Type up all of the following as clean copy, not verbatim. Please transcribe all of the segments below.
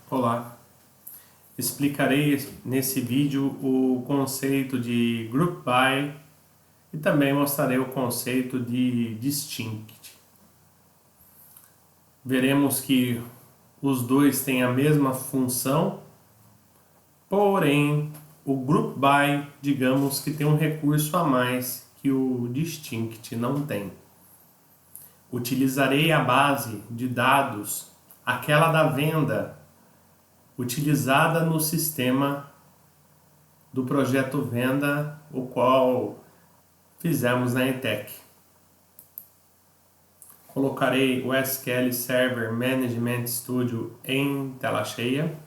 Olá, explicarei nesse vídeo o conceito de Group By e também mostrarei o conceito de Distinct. Veremos que os dois têm a mesma função, porém o Group By, digamos que tem um recurso a mais que o Distinct não tem. Utilizarei a base de dados, aquela da venda, utilizada no sistema do projeto Venda, o qual fizemos na ETEC. Colocarei o SQL Server Management Studio em tela cheia.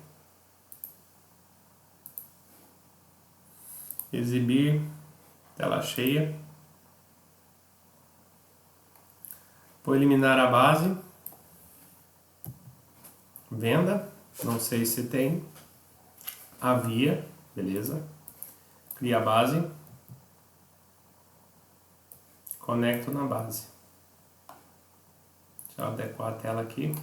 Exibir, tela cheia. Vou eliminar a base. Venda, não sei se tem. Havia, beleza. Cria a base. Conecto na base. Deixa eu adequar a tela aqui.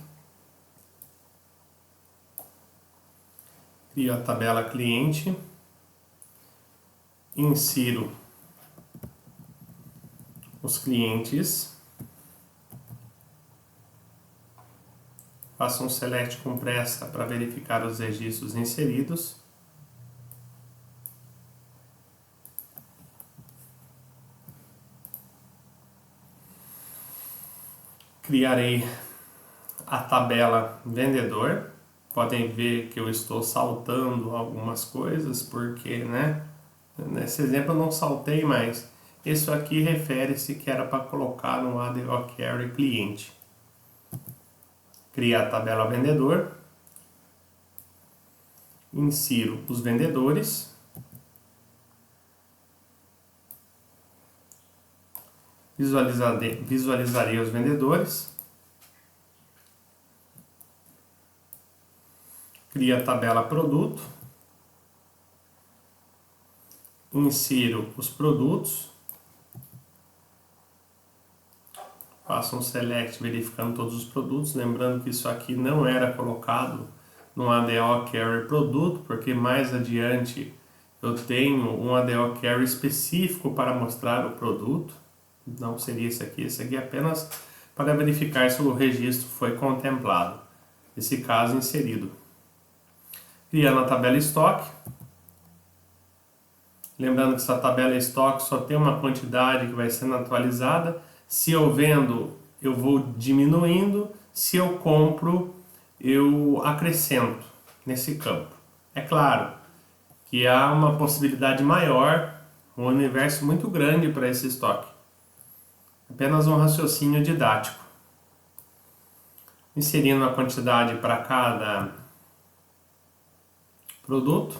Crio a tabela cliente. Insiro os clientes. Faço um select com pressa para verificar os registros inseridos. Criarei a tabela vendedor. Podem ver que eu estou saltando algumas coisas, porque, nesse exemplo eu não saltei, mas isso aqui refere-se que era para colocar no ADO Query cliente. Criar a tabela vendedor. Insiro os vendedores. Visualizarei os vendedores. Cria a tabela produto. Insiro os produtos. Faço um select verificando todos os produtos. Lembrando que isso aqui não era colocado no ADO Query produto, porque mais adiante eu tenho um ADO Query específico para mostrar o produto. Não seria esse aqui é apenas para verificar se o registro foi contemplado, esse caso inserido. Criando a tabela estoque. Lembrando que essa tabela estoque só tem uma quantidade que vai sendo atualizada. Se eu vendo, eu vou diminuindo. Se eu compro, eu acrescento nesse campo. É claro que há uma possibilidade maior, um universo muito grande para esse estoque. Apenas um raciocínio didático. Inserindo a quantidade para cada produto.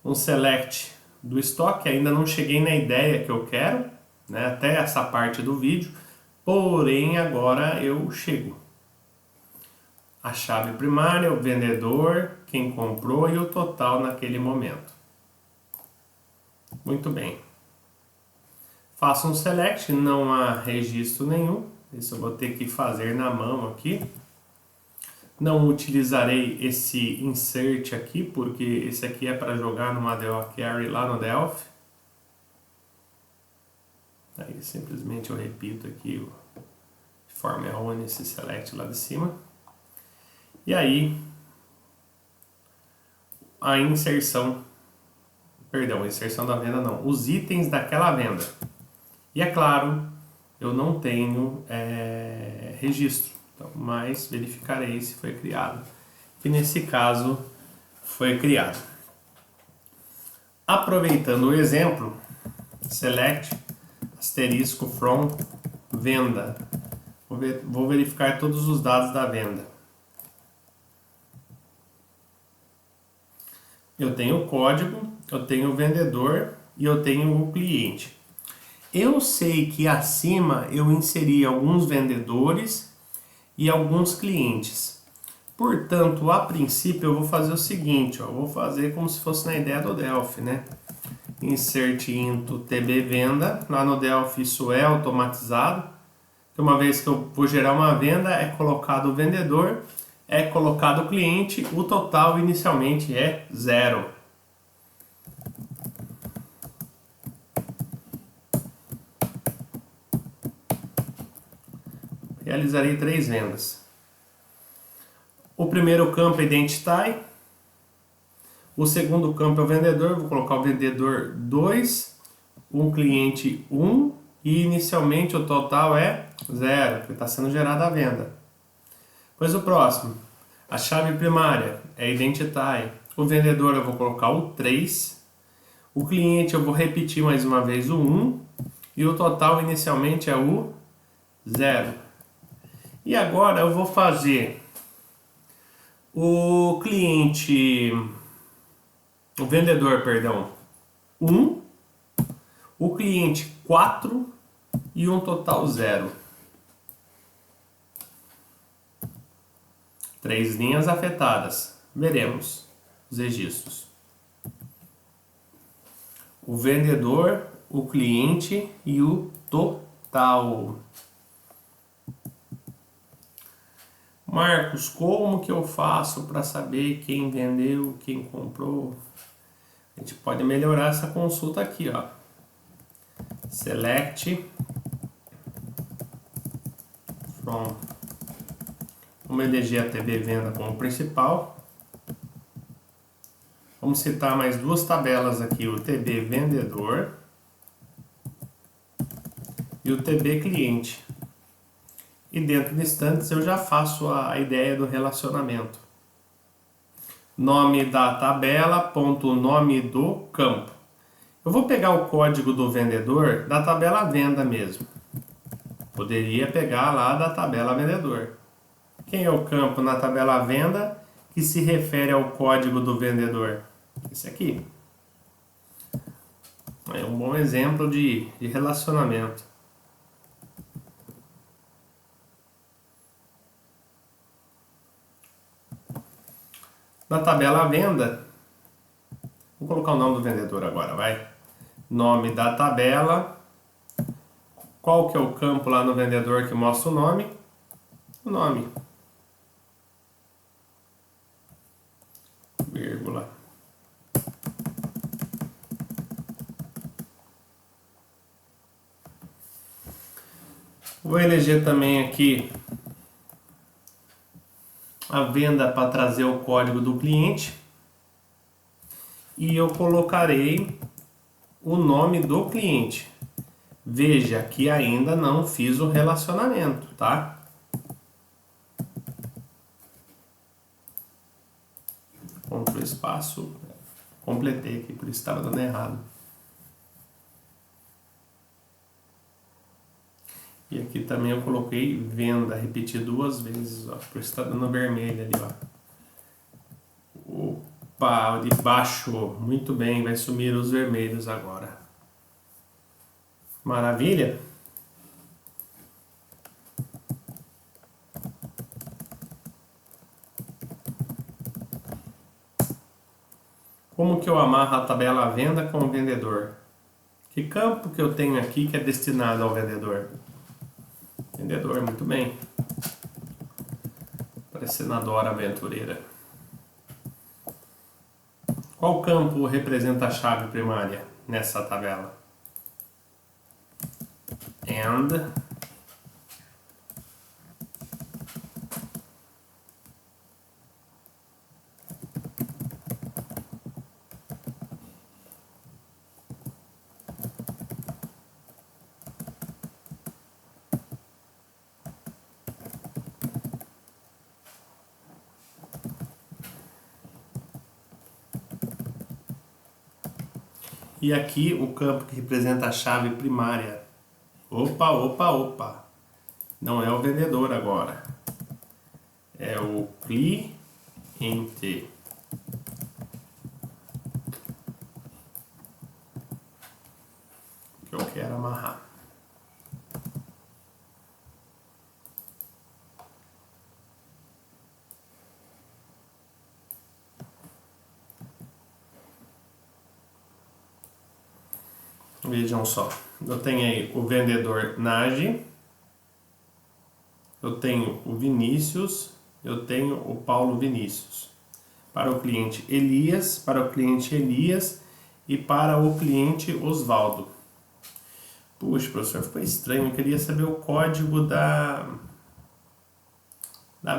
Um select do estoque. Ainda não cheguei na ideia que eu quero, até essa parte do vídeo. Porém, agora eu chego. A chave primária, o vendedor, quem comprou e o total naquele momento. Muito bem. Faço um select, não há registro nenhum. Isso eu vou ter que fazer na mão aqui. Não utilizarei esse insert aqui, porque esse aqui é para jogar no ADO Query lá no Delphi. Aí simplesmente eu repito aqui de forma errônea esse select lá de cima. E aí a inserção da venda não, os itens daquela venda. E é claro, eu não tenho registro, então, mas verificarei se foi criado. E nesse caso foi criado. Aproveitando o exemplo, select asterisco from venda. Vou verificar todos os dados da venda. Eu tenho o código, eu tenho o vendedor e eu tenho o cliente. Eu sei que acima eu inseri alguns vendedores e alguns clientes. Portanto, a princípio eu vou fazer o seguinte, eu vou fazer como se fosse na ideia do Delphi, Insert into TB venda. Lá no Delphi isso é automatizado. Uma vez que eu vou gerar uma venda, é colocado o vendedor, é colocado o cliente, o total inicialmente é 0. Realizarei 3 vendas. O primeiro campo é Identity. O segundo campo é o vendedor. Vou colocar o vendedor 2, um cliente 1 e inicialmente o total é 0, porque está sendo gerada a venda. Pois o próximo, a chave primária é Identity. O vendedor eu vou colocar o 3. O cliente eu vou repetir mais uma vez o 1 e o total inicialmente é o 0. E agora eu vou fazer o vendedor, perdão, 1, o cliente 4 e um total 0. 3 linhas afetadas. Veremos os registros. O vendedor, o cliente e o total. Marcos, como que eu faço para saber quem vendeu, quem comprou? A gente pode melhorar essa consulta aqui, ó. Select from. Vamos eleger a TB Venda como principal. Vamos citar mais duas tabelas aqui, o TB Vendedor e o TB Cliente. E dentro de instantes eu já faço a ideia do relacionamento. Nome da tabela, ponto nome do campo. Eu vou pegar o código do vendedor da tabela venda mesmo. Poderia pegar lá da tabela vendedor. Quem é o campo na tabela venda que se refere ao código do vendedor? Esse aqui. É um bom exemplo de relacionamento. Na tabela venda, vou colocar o nome do vendedor agora, vai. Nome da tabela. Qual que é o campo lá no vendedor que mostra o nome? O nome. Vírgula. Vou eleger também aqui a venda para trazer o código do cliente. E eu colocarei o nome do cliente. Veja que ainda não fiz o relacionamento, tá? Ctrl espaço. Completei aqui, por isso estava dando errado. E aqui também eu coloquei venda, repeti 2 vezes, ó, por isso está dando vermelho ali, ó. Opa, o de baixo, muito bem, vai sumir os vermelhos agora. Maravilha? Como que eu amarro a tabela venda com o vendedor? Que campo que eu tenho aqui que é destinado ao vendedor? Vendedor, muito bem. Parecendo a Dora Aventureira. Qual campo representa a chave primária nessa tabela? And. E aqui o campo que representa a chave primária. Opa, opa, opa. Não é o vendedor agora. É o cliente. Que eu quero amarrar. Vejam só, eu tenho aí o vendedor Nage, eu tenho o Vinícius eu tenho o Paulo Vinícius. Para o cliente Elias, para o cliente Elias e para o cliente Osvaldo. Puxa, professor, ficou estranho. Eu queria saber o código da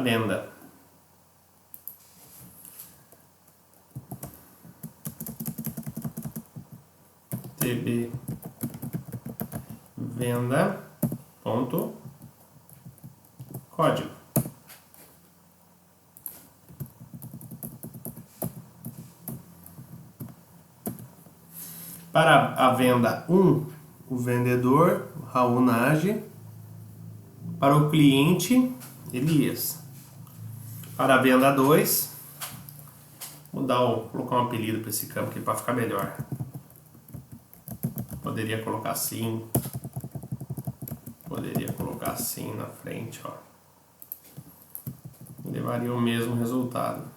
venda. TB venda ponto código. Para a venda 1, o vendedor Raul Nage. Para o cliente Elias. Para a venda 2, colocar um apelido para esse campo aqui para ficar melhor. Poderia colocar assim. Poderia colocar assim na frente, ó. Levaria o mesmo resultado.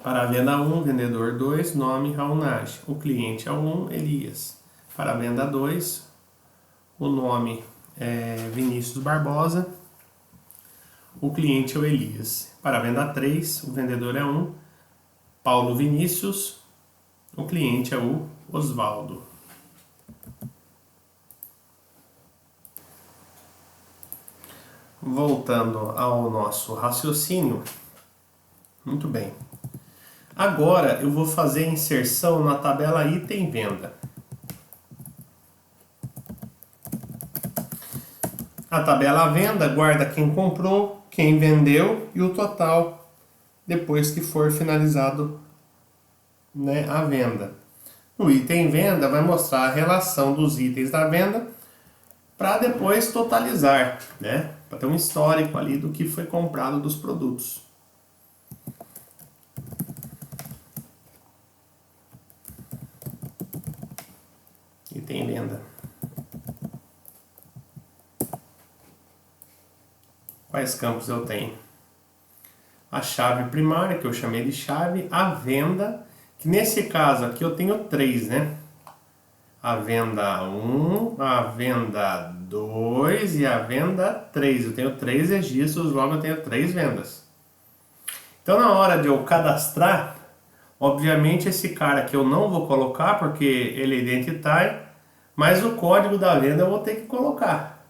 Para a venda 1, vendedor 2, nome Raul Nage. O cliente é o 1, Elias. Para a venda 2, o nome é Vinícius Barbosa. O cliente é o Elias. Para a venda 3, o vendedor é 1, Paulo Vinícius. O cliente é o Osvaldo. Voltando ao nosso raciocínio. Muito bem. Agora eu vou fazer a inserção na tabela item venda. A tabela venda guarda quem comprou, quem vendeu e o total depois que for finalizado, né, a venda. No item venda vai mostrar a relação dos itens da venda para depois totalizar, né, para ter um histórico ali do que foi comprado dos produtos. Item venda. Quais campos eu tenho? A chave primária, que eu chamei de chave, a venda, que nesse caso aqui eu tenho 3, né? A venda 1, a venda 2 e a venda 3. Eu tenho 3 registros, logo eu tenho 3 vendas. Então na hora de eu cadastrar, obviamente esse cara aqui eu não vou colocar porque ele é identitário, mas o código da venda eu vou ter que colocar.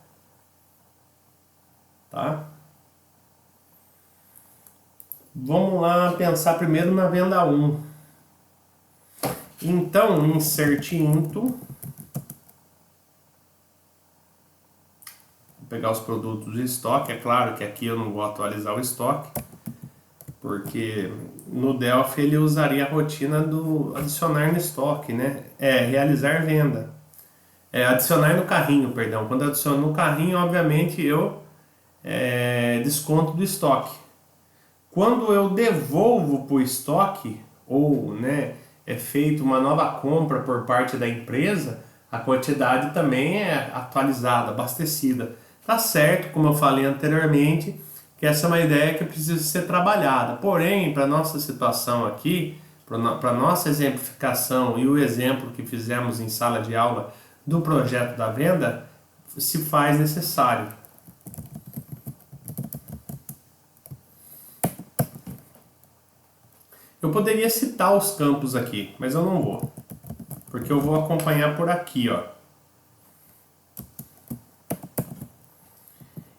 Tá? Vamos lá pensar primeiro na venda 1. Então, insert into. Vou pegar os produtos de estoque. É claro que aqui eu não vou atualizar o estoque, porque no Delphi ele usaria a rotina do adicionar no estoque, né? Realizar venda. Adicionar no carrinho, perdão. Quando eu adiciono no carrinho, obviamente eu desconto do estoque. Quando eu devolvo para o estoque, ou, né, é feita uma nova compra por parte da empresa, a quantidade também é atualizada, abastecida. Tá certo, como eu falei anteriormente, que essa é uma ideia que precisa ser trabalhada. Porém, para nossa situação aqui, para nossa exemplificação e o exemplo que fizemos em sala de aula do projeto da venda, se faz necessário. Eu poderia citar os campos aqui, mas eu não vou, porque eu vou acompanhar por aqui, ó.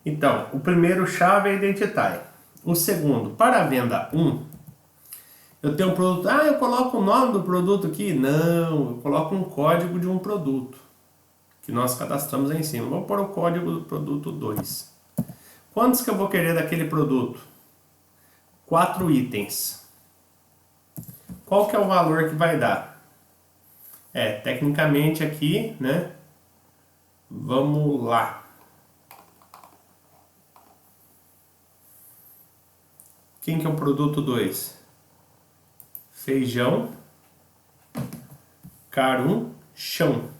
Então, o primeiro chave é identitário. O segundo, para a venda 1, eu tenho um produto, eu coloco o nome do produto aqui? Não, eu coloco um código de um produto, que nós cadastramos aí em cima. Vou pôr o código do produto 2. Quantos que eu vou querer daquele produto? 4 itens. Qual que é o valor que vai dar? Tecnicamente aqui, né? Vamos lá. Quem que é o produto 2? Feijão, carum, chão.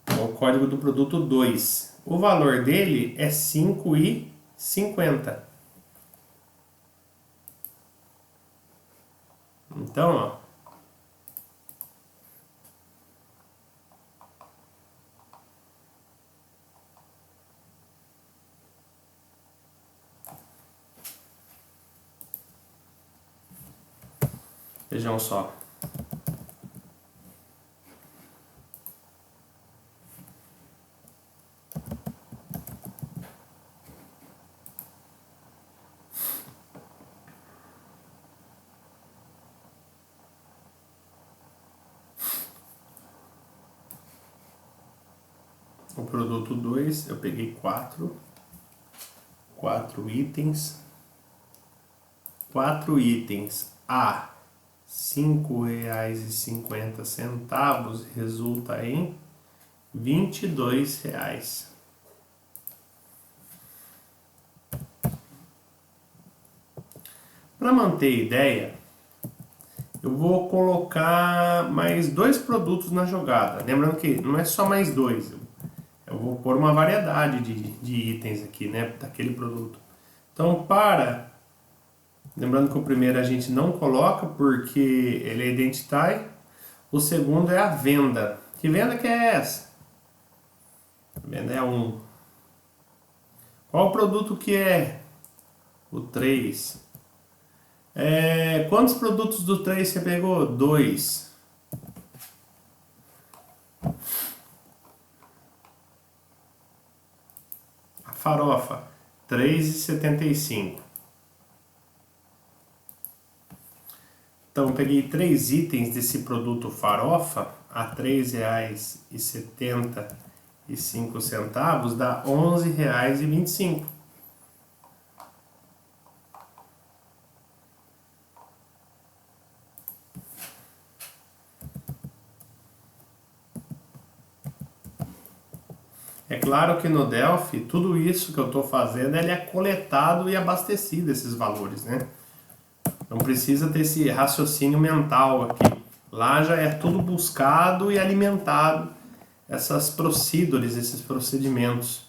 É o código do produto 2. O valor dele é 5,50. Então, ó. Vejam só. O produto 2, eu peguei 4 itens. 4 itens a R$ 5,50 resulta em R$ 22. Para manter a ideia, eu vou colocar mais 2 produtos na jogada. Lembrando que não é só mais 2, eu vou pôr uma variedade de itens aqui, né, daquele produto. Então, lembrando que o primeiro a gente não coloca porque ele é identitário. O segundo é a venda. Que venda que é essa? A venda é 1. Qual o produto que é? O 3. Quantos produtos do 3 você pegou? 2. A farofa, 3,75. Então, eu peguei 3 itens desse produto farofa a R$ 3,75, dá R$ 11,25. É claro que no Delphi, tudo isso que eu estou fazendo, ele é coletado e abastecido, esses valores, né? Não precisa ter esse raciocínio mental aqui. Lá já é tudo buscado e alimentado, essas procedures, esses procedimentos.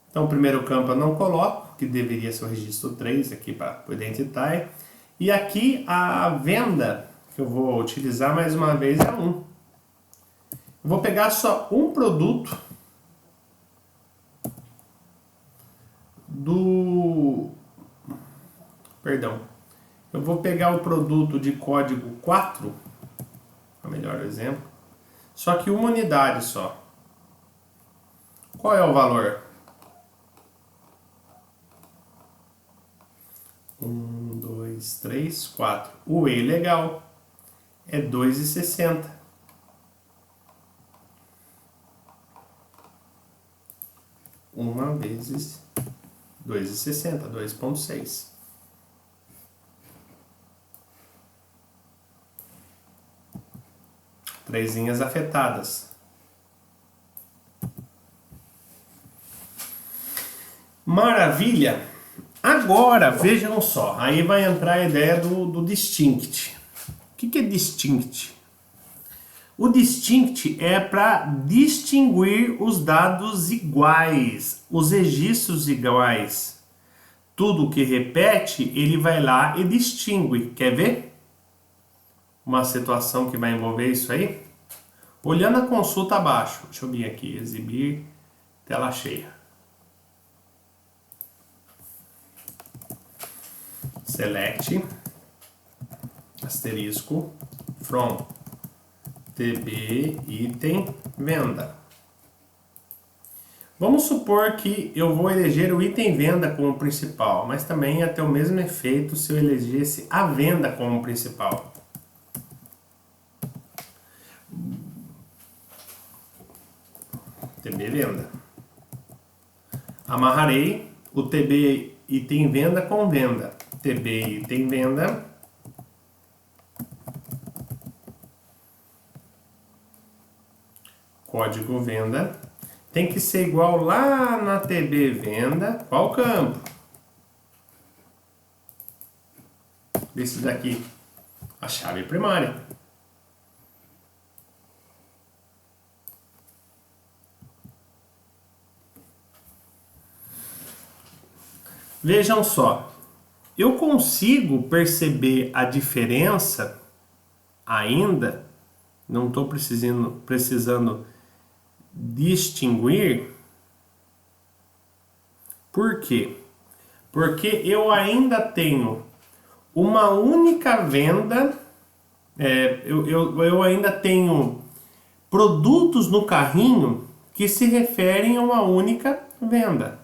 Então, o primeiro campo eu não coloco, que deveria ser o registro 3 aqui para o Identity. E aqui a venda que eu vou utilizar mais uma vez é 1. Eu vou pegar só um produto eu vou pegar o produto de código 4, é o melhor exemplo, só que uma unidade só. Qual é o valor? 1, 2, 3, 4. O E legal é 2,60. 1 vezes 2,60, 2,6. Três linhas afetadas. Maravilha! Agora, vejam só, aí vai entrar a ideia do distinct. O que é distinct? O distinct é para distinguir os dados iguais, os registros iguais. Tudo que repete, ele vai lá e distingue. Quer ver? Uma situação que vai envolver isso aí? Olhando a consulta abaixo. Deixa eu vir aqui, exibir, tela cheia. Select, asterisco, from, TB, item, venda. Vamos supor que eu vou eleger o item venda como principal, mas também ia ter o mesmo efeito se eu elegesse a venda como principal. TB venda. Amarrarei o TB item venda com venda. TB item venda. Código venda. Tem que ser igual lá na TB venda. Qual campo? Esse daqui. A chave primária. Vejam só. Eu consigo perceber a diferença ainda. Não estou precisando distinguir. Por quê? Porque eu ainda tenho uma única venda. Eu ainda tenho produtos no carrinho que se referem a uma única venda.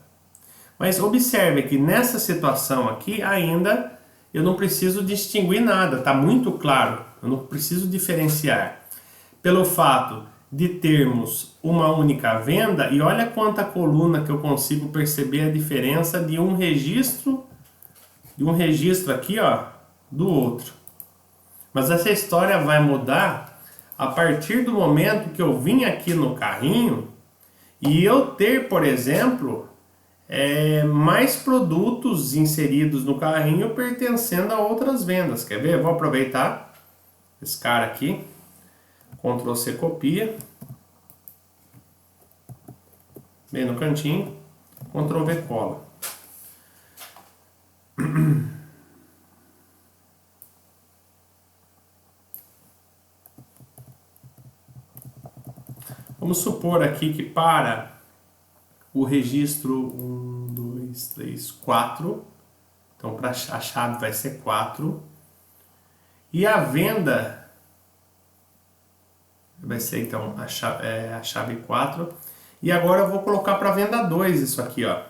Mas observe que nessa situação aqui ainda eu não preciso distinguir nada, está muito claro, eu não preciso diferenciar. Pelo fato de termos uma única venda, e olha quanta coluna que eu consigo perceber a diferença de um registro aqui, ó, do outro. Mas essa história vai mudar a partir do momento que eu vim aqui no carrinho e eu ter, por exemplo, mais produtos inseridos no carrinho pertencendo a outras vendas. Quer ver? Vou aproveitar esse cara aqui, Ctrl C, copia, bem no cantinho, Ctrl V, cola. Vamos supor aqui que para o registro 1, 2, 3, 4, então para a chave vai ser 4, e a venda vai ser então a chave 4, e agora eu vou colocar para venda 2 isso aqui, ó.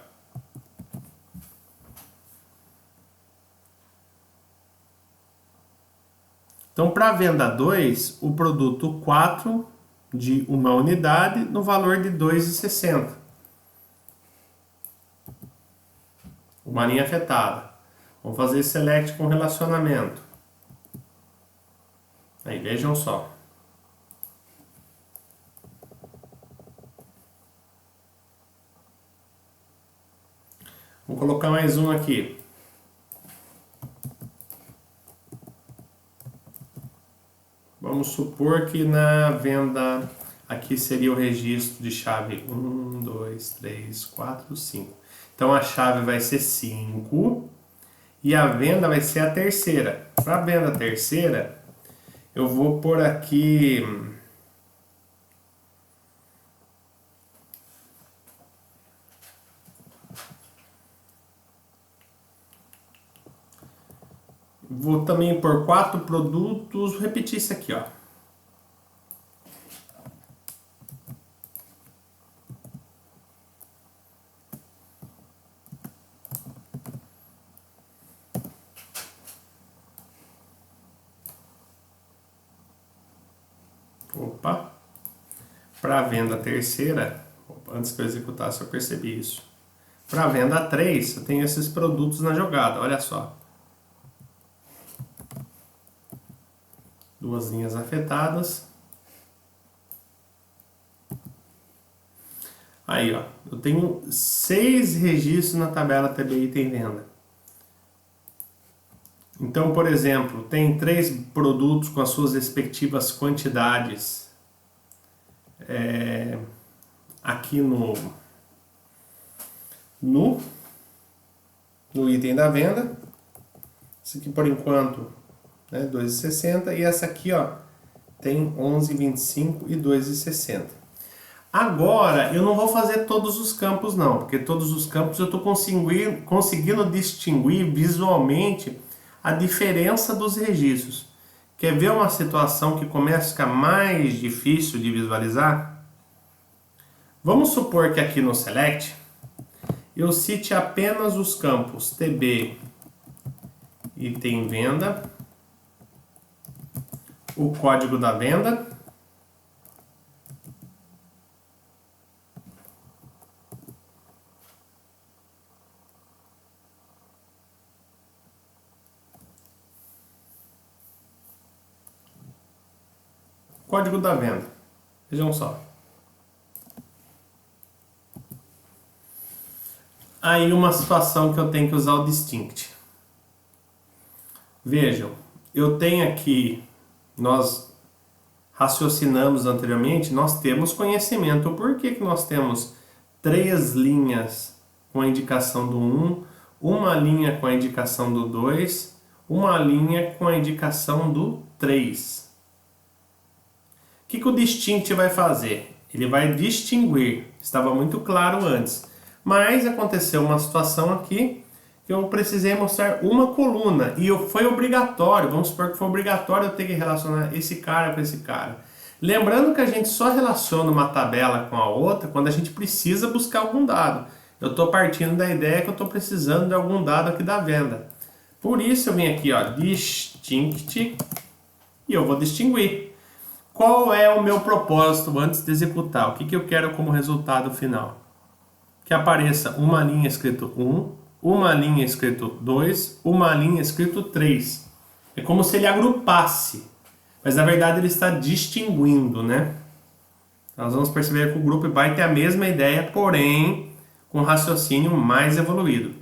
Então para venda 2, o produto 4 de uma unidade no valor de R$ 2,60. Uma linha afetada. Vamos fazer select com relacionamento. Aí, vejam só. Vou colocar mais um aqui. Vamos supor que na venda aqui seria o registro de chave 1, 2, 3, 4, 5. Então a chave vai ser 5 e a venda vai ser a terceira. Para a venda terceira, eu vou pôr aqui vou também por 4 produtos, vou repetir isso aqui, ó. Opa. Para a venda terceira, antes que eu executasse eu percebi isso. Para a venda 3, eu tenho esses produtos na jogada, olha só. Duas linhas afetadas. Aí, ó, eu tenho 6 registros na tabela TBI tem venda. Então, por exemplo, tem 3 produtos com as suas respectivas quantidades aqui no item da venda. Esse aqui, por enquanto, né, 2,60, e essa aqui, ó, tem 11,25 e 2,60. Agora, eu não vou fazer todos os campos não, porque todos os campos eu estou conseguindo distinguir visualmente a diferença dos registros. Quer ver uma situação que começa a ficar mais difícil de visualizar? Vamos supor que aqui no Select eu cite apenas os campos TB, item venda, o código da venda, código da venda. Vejam só. Aí uma situação que eu tenho que usar o distinct. Vejam, eu tenho aqui, nós raciocinamos anteriormente, nós temos conhecimento. Por que nós temos 3 linhas com a indicação do 1, uma linha com a indicação do 2, uma linha com a indicação do 3? O que o distinct vai fazer? Ele vai distinguir, estava muito claro antes, mas aconteceu uma situação aqui eu precisei mostrar uma coluna e foi obrigatório, vamos supor que foi obrigatório eu ter que relacionar esse cara com esse cara. Lembrando que a gente só relaciona uma tabela com a outra quando a gente precisa buscar algum dado. Eu estou partindo da ideia que eu estou precisando de algum dado aqui da venda. Por isso eu vim aqui, ó, distinct, e eu vou distinguir. Qual é o meu propósito antes de executar? O que eu quero como resultado final? Que apareça uma linha escrito 1, uma linha escrito 2, uma linha escrito 3. É como se ele agrupasse, mas na verdade ele está distinguindo, né? Nós vamos perceber que o Group By tem a mesma ideia, porém com raciocínio mais evoluído.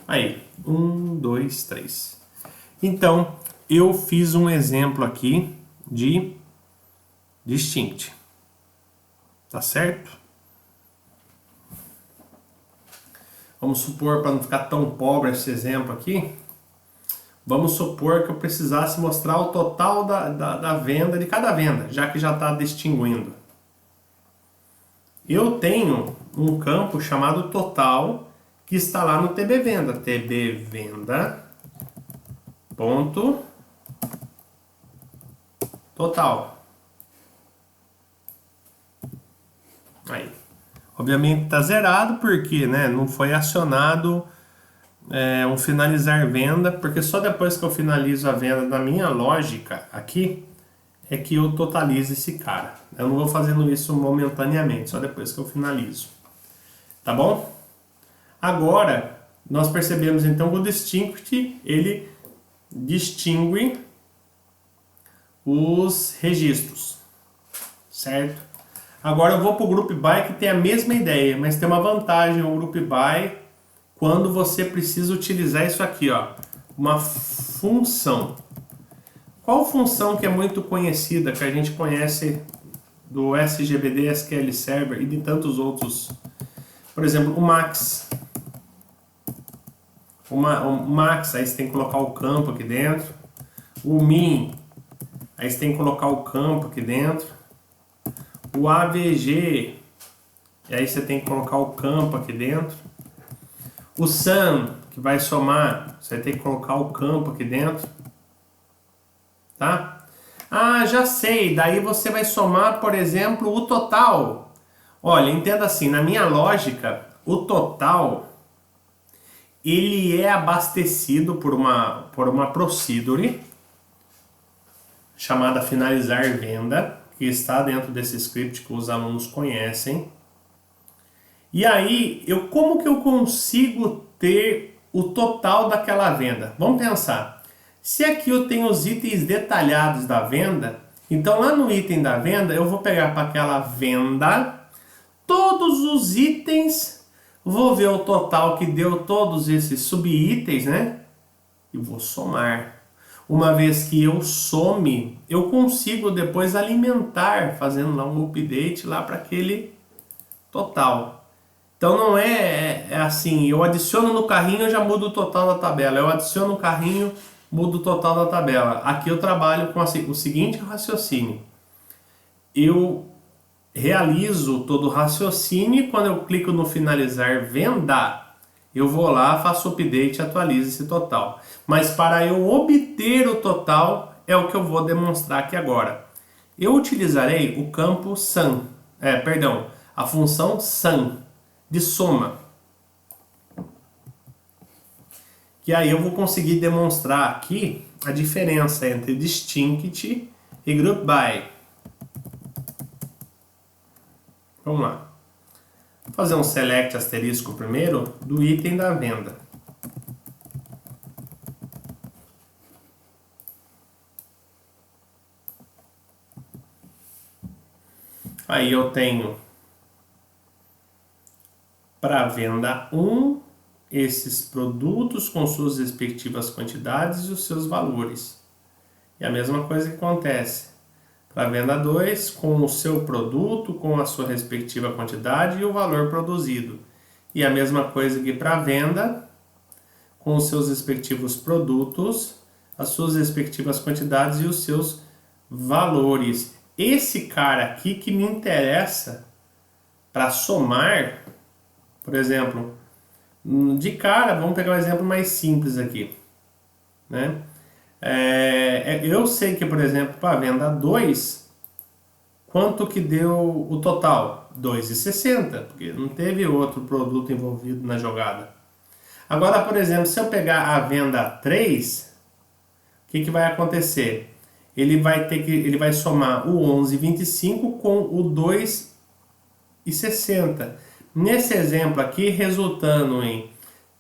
Aí, 1, 2, 3. Então, eu fiz um exemplo aqui de distinct. Tá certo? Vamos supor, para não ficar tão pobre esse exemplo aqui, vamos supor que eu precisasse mostrar o total da venda, de cada venda, já que já está distinguindo. Eu tenho um campo chamado total, que está lá no TB Venda. TB Venda, ponto, total. Aí. Obviamente está zerado porque, né, não foi acionado um finalizar venda, porque só depois que eu finalizo a venda na minha lógica aqui é que eu totalizo esse cara. Eu não vou fazendo isso momentaneamente, só depois que eu finalizo. Tá bom? Agora, nós percebemos então que o distinct, ele distingue os registros, certo? Agora eu vou para o Group By, que tem a mesma ideia, mas tem uma vantagem o Group By quando você precisa utilizar isso aqui, ó, uma função. Qual função que é muito conhecida, que a gente conhece do SGBD, SQL Server e de tantos outros? Por exemplo, o max. O max, aí você tem que colocar o campo aqui dentro. O min, aí você tem que colocar o campo aqui dentro. O AVG, e aí você tem que colocar o campo aqui dentro. O sum, que vai somar, você vai ter que colocar o campo aqui dentro. Tá? Ah, já sei, daí você vai somar, por exemplo, o total. Olha, entenda assim, na minha lógica, o total, ele é abastecido por uma procedure chamada finalizar venda, que está dentro desse script que os alunos conhecem. E aí, como que eu consigo ter o total daquela venda? Vamos pensar. Se aqui eu tenho os itens detalhados da venda, então lá no item da venda, eu vou pegar para aquela venda, todos os itens, vou ver o total que deu todos esses subitens, né? E vou somar. Uma vez que eu some, eu consigo depois alimentar, fazendo lá um update lá para aquele total. Então não é assim, eu adiciono no carrinho e já mudo o total da tabela. Eu adiciono no carrinho, mudo o total da tabela. Aqui eu trabalho com o seguinte raciocínio. Eu realizo todo o raciocínio e quando eu clico no finalizar venda, eu vou lá, faço update e atualizo esse total. Mas para eu obter o total, é o que eu vou demonstrar aqui agora. Eu utilizarei o campo sum, a função sum, de soma. Que aí eu vou conseguir demonstrar aqui a diferença entre distinct e group by. Vamos lá. Vou fazer um select asterisco primeiro do item da venda. Aí eu tenho para venda 1 esses produtos com suas respectivas quantidades e os seus valores. E a mesma coisa que acontece para venda 2 com o seu produto, com a sua respectiva quantidade e o valor produzido. E a mesma coisa que para venda com os seus respectivos produtos, as suas respectivas quantidades e os seus valores. Esse cara aqui que me interessa para somar, por exemplo, De cara, vamos pegar um exemplo mais simples aqui, né? Eu sei que, por exemplo, para a venda 2, quanto que deu o total? 2,60, porque não teve outro produto envolvido na jogada. Agora, por exemplo, se eu pegar a venda 3, o que vai acontecer? Ele vai somar o 11,25 com o 2,60. Nesse exemplo aqui, resultando em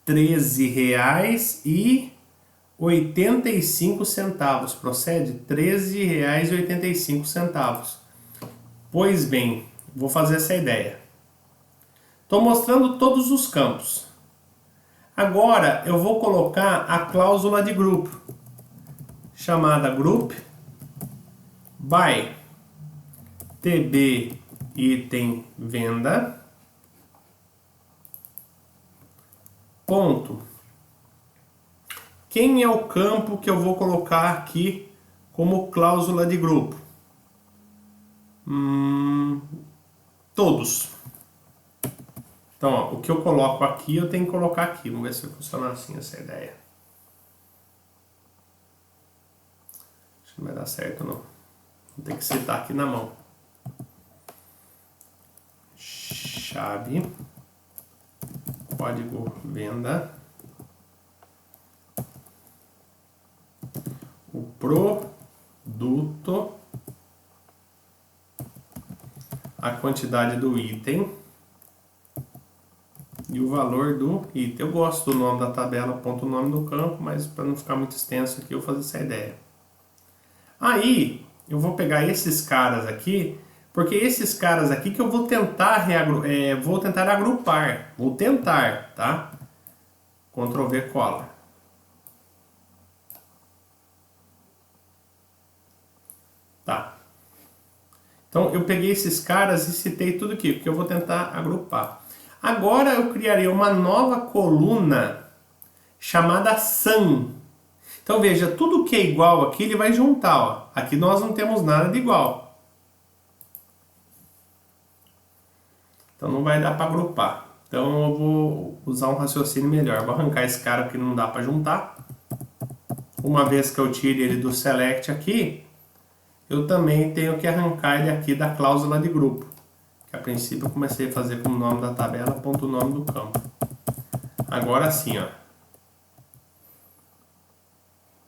R$ 13,85. Procede? R$ 13,85. Pois bem, vou fazer essa ideia. Estou mostrando todos os campos. Agora eu vou colocar a cláusula de grupo, chamada group by TB item venda, ponto. Quem é o campo que eu vou colocar aqui como cláusula de grupo? Todos. Então, ó, o que eu coloco aqui, eu tenho que colocar aqui. Vamos ver se vai funcionar assim essa ideia. Acho que não vai dar certo, não. Vou ter que citar aqui na mão. Chave. Código venda. O produto. A quantidade do item. E o valor do item. Eu gosto do nome da tabela, ponto o nome do campo, mas para não ficar muito extenso aqui, eu vou fazer essa ideia. Aí, eu vou pegar esses caras aqui, porque esses caras aqui que eu vou tentar agrupar. Vou tentar, tá? Ctrl V, cola. Tá. Então, eu peguei esses caras e citei tudo aqui, porque eu vou tentar agrupar. Agora eu criaria uma nova coluna chamada sum. Então veja, tudo que é igual aqui ele vai juntar. Ó. Aqui nós não temos nada de igual. Então não vai dar para agrupar. Então eu vou usar um raciocínio melhor. Vou arrancar esse cara que não dá para juntar. Uma vez que eu tire ele do select aqui, eu também tenho que arrancar ele aqui da cláusula de grupo. Que a princípio eu comecei a fazer como nome da tabela, ponto nome do campo. Agora sim, ó.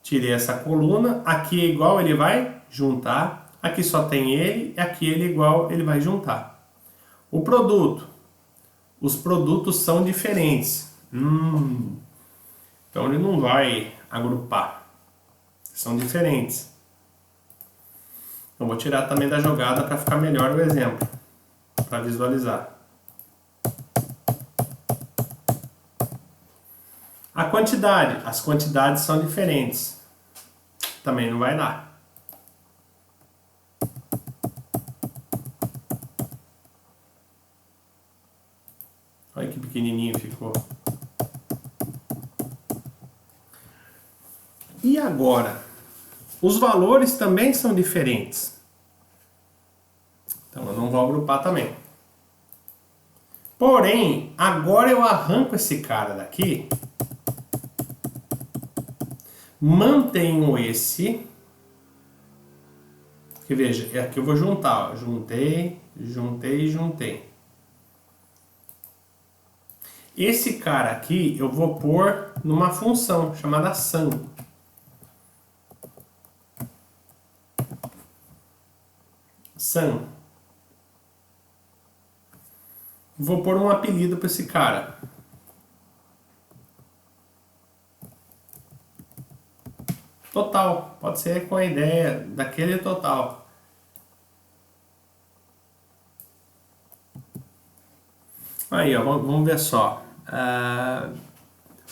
Tirei essa coluna, aqui é igual, ele vai juntar. Aqui só tem ele, aqui ele é igual, ele vai juntar. O produto. Os produtos são diferentes. Então ele não vai agrupar. São diferentes. Eu vou tirar também da jogada para ficar melhor o exemplo. Para visualizar. A quantidade. As quantidades são diferentes. Também não vai dar. Olha que pequenininho ficou. E agora? Os valores também são diferentes. Então eu não vou agrupar também. Porém, agora eu arranco esse cara daqui. Mantenho esse. Que veja, aqui eu vou juntar. Ó. Juntei. Esse cara aqui eu vou pôr numa função chamada sum. Vou pôr um apelido para esse cara. Total. Pode ser com a ideia daquele total. Aí, ó, vamos ver só.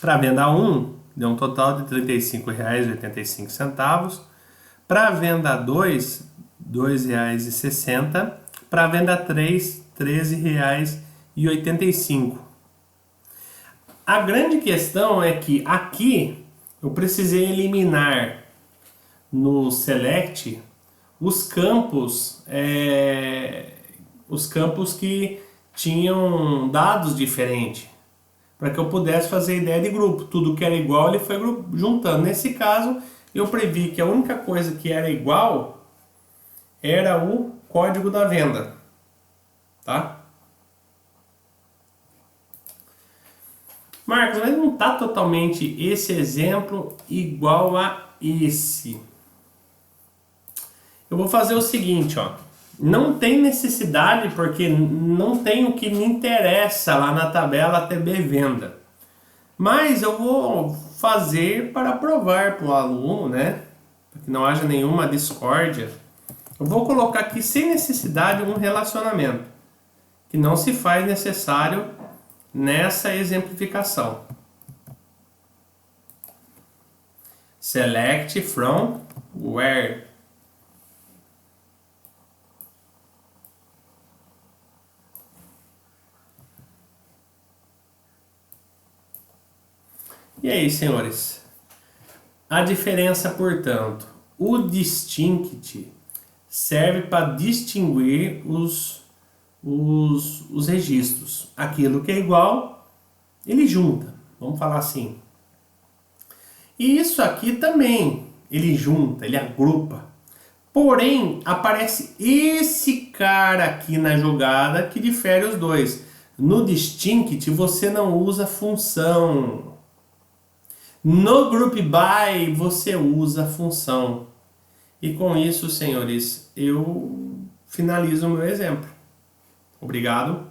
Para venda 1, deu um total de R$ 35,85. Para venda 2, R$ 2,60. Para venda 3, R$ 13,85. A grande questão é que aqui eu precisei eliminar no select os campos que tinham dados diferentes. para que eu pudesse fazer ideia de grupo. Tudo que era igual ele foi juntando. Nesse caso, eu previ que a única coisa que era igual era o código da venda, tá? Marcos, mas não está totalmente esse exemplo igual a esse. Eu vou fazer o seguinte, ó. Não tem necessidade, porque não tem o que me interessa lá na tabela TB Venda. Mas eu vou fazer para provar para o aluno, né? Para que não haja nenhuma discórdia. Eu vou colocar aqui sem necessidade um relacionamento, que não se faz necessário nessa exemplificação. Select from where. E aí, senhores? A diferença, portanto, o distinct serve para distinguir os registros. Aquilo que é igual, ele junta, vamos falar assim. E isso aqui também, ele junta, ele agrupa. Porém, aparece esse cara aqui na jogada que difere os dois. No distinct, você não usa função. No group by, você usa função. E com isso, senhores, eu finalizo o meu exemplo. Obrigado.